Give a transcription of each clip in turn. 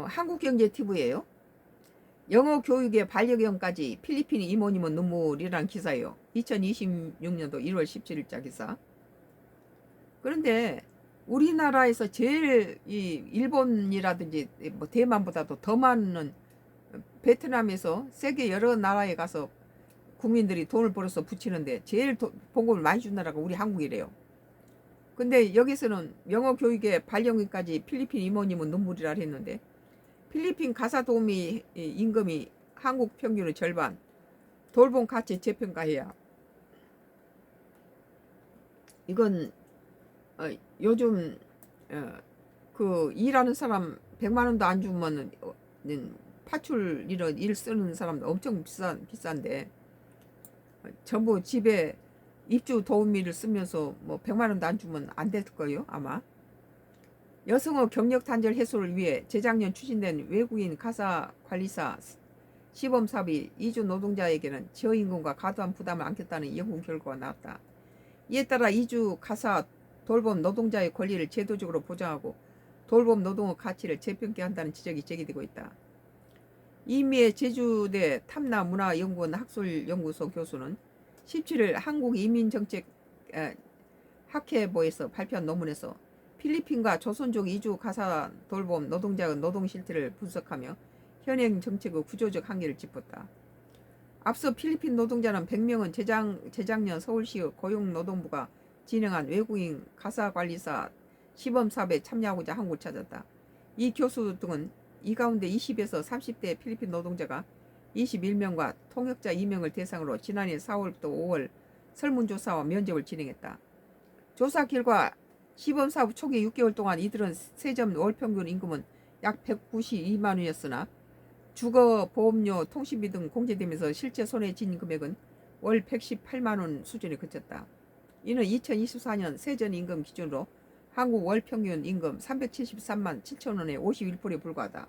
한국경제TV예요. 영어 교육의 반려견까지 필리핀 이모님은 눈물이란 기사예요. 2026년도 1월 17일자 기사. 그런데 우리나라에서 제일 이 일본이라든지 뭐 대만보다도 더 많은 베트남에서 세계 여러 나라에 가서 국민들이 돈을 벌어서 붙이는데 제일 봉급을 많이 준 나라가 우리 한국이래요. 근데 여기서는 영어 교육의 반려견까지 필리핀 이모님은 눈물이라 했는데 필리핀 가사 도우미 임금이 한국 평균의 절반, 돌봄 가치 재평가해야. 이건 요즘 그 일하는 사람 100만 원도 안 주면 파출 이런 일 쓰는 사람도 엄청 비싼데 전부 집에 입주 도우미를 쓰면서 뭐 100만 원도 안 주면 안 될 거예요 아마. 여성어 경력 단절 해소를 위해 재작년 추진된 외국인 가사 관리사 시범 사업이 이주 노동자에게는 저임금과 과도한 부담을 안겼다는 연구 결과가 나왔다. 이에 따라 이주 가사 돌봄 노동자의 권리를 제도적으로 보장하고 돌봄 노동의 가치를 재평가한다는 지적이 제기되고 있다. 이미애 제주대 탐나문화연구원 학술연구소 교수는 17일 한국이민정책 학회보에서 발표한 논문에서 필리핀과 조선족 이주 가사 돌봄 노동자의 노동 실태를 분석하며 현행 정책의 구조적 한계를 짚었다. 앞서 필리핀 노동자는 100명은 재작년 서울시 고용노동부가 진행한 외국인 가사관리사 시범사업에 참여하고자 한국을 찾았다. 이 교수 등은 이 가운데 20에서 30대 필리핀 노동자가 21명과 통역자 2명을 대상으로 지난해 4월부터 5월 설문조사와 면접을 진행했다. 조사 결과 시범사업 초기 6개월 동안 이들은 세점 월평균 임금은 약 192만 원이었으나 주거, 보험료, 통신비 등 공제되면서 실제 손에 쥔 금액은 월 118만 원 수준에 그쳤다. 이는 2024년 세전 임금 기준으로 한국 월평균 임금 373만 7천 원의 51%에 불과하다.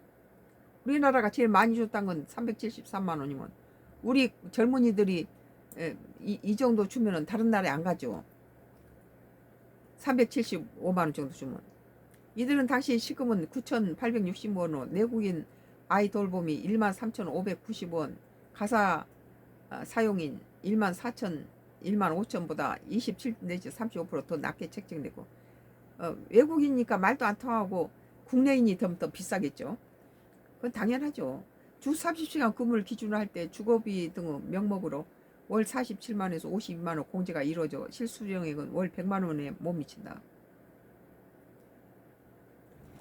우리나라가 제일 많이 줬다는 건 373만 원이면 우리 젊은이들이 이 정도 주면은 다른 나라에 안 가죠. 375만 원 정도 주면. 이들은 당시 시금은 9,865원, 내국인 아이 돌봄이 13,590원, 가사 사용인 14,000, 15,000보다 27 내지 35% 낮게 책정되고 외국인이니까 말도 안 통하고 국내인이 더 비싸겠죠. 그건 당연하죠. 주 30시간 근무를 기준으로 할 때 주거비 등의 명목으로 월 47만원에서 52만원 공제가 이루어져 실수령액은 월 100만원에 못 미친다.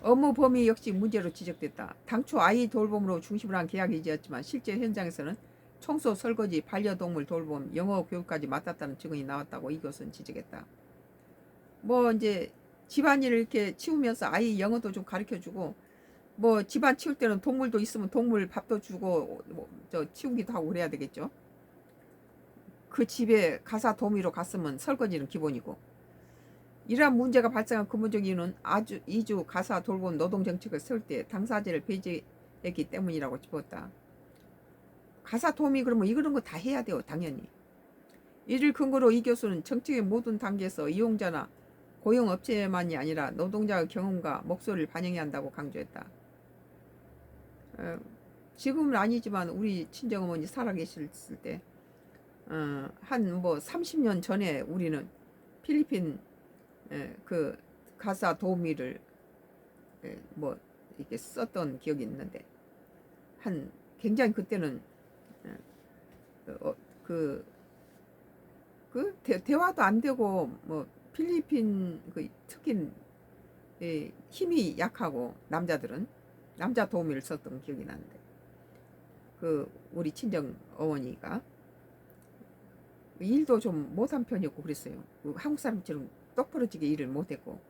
업무 범위 역시 문제로 지적됐다. 당초 아이 돌봄으로 중심을 한 계약이지였지만 실제 현장에서는 청소, 설거지, 반려동물 돌봄, 영어 교육까지 맡았다는 증언이 나왔다고 이것은 지적했다. 뭐 이제 집안일을 이렇게 치우면서 아이 영어도 좀 가르쳐주고 뭐 집안 치울 때는 동물도 있으면 동물 밥도 주고 저 치우기도 하고 그래야 되겠죠. 그 집에 가사 도우미로 갔으면 설거지는 기본이고. 이러한 문제가 발생한 근본적 이유는 이주 가사 돌봄 노동 정책을 세울 때 당사자를 배제했기 때문이라고 짚었다. 가사 도우미 그러면 이런 거 다 해야 돼요, 당연히. 이를 근거로 이 교수는 정책의 모든 단계에서 이용자나 고용업체만이 아니라 노동자의 경험과 목소리를 반영해야 한다고 강조했다. 지금은 아니지만 우리 친정어머니 살아계실 때 한 뭐 30년 전에 우리는 필리핀 그 가사 도우미를 뭐 이렇게 썼던 기억이 있는데 한 굉장히 그때는 대화도 안 되고 뭐 필리핀 특히 힘이 약하고 남자들은 남자 도우미를 썼던 기억이 나는데 우리 친정 어머니가 일도 좀 못한 편이었고 그랬어요. 한국 사람처럼 똑부러지게 일을 못했고.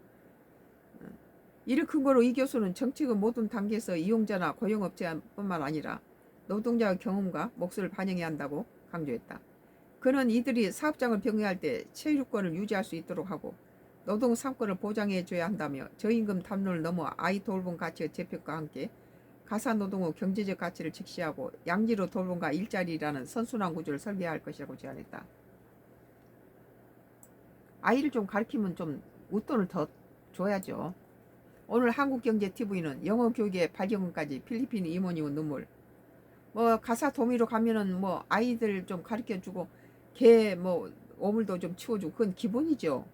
이를 근거로 이 교수는 정책의 모든 단계에서 이용자나 고용업체뿐만 아니라 노동자의 경험과 목소리를 반영해야 한다고 강조했다. 그는 이들이 사업장을 병행할 때 체류권을 유지할 수 있도록 하고 노동 상권을 보장해 줘야 한다며 저임금 담론을 넘어 아이 돌봄 가치의 재평가와 함께 가사노동의 경제적 가치를 직시하고 양질의 돌봄과 일자리라는 선순환 구조를 설계해야 할 것이라고 제안했다. 아이를 좀 가르치면 좀 웃돈을 더 줘야죠. 오늘 한국경제TV는 영어 교육의 발견까지 필리핀 임원이온 눈물. 뭐 가사 도우미로 가면은 뭐 아이들 좀 가르쳐 주고 개 뭐 오물도 좀 치워주고 그건 기본이죠.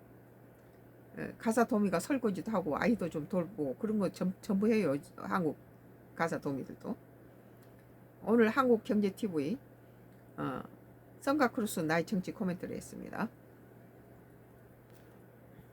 가사 도우미가 설거지도 하고 아이도 좀 돌보고 그런 거 전부 해요. 한국 가사 도우미들도. 오늘 한국경제TV 성가크루스 나의 정치 코멘트를 했습니다.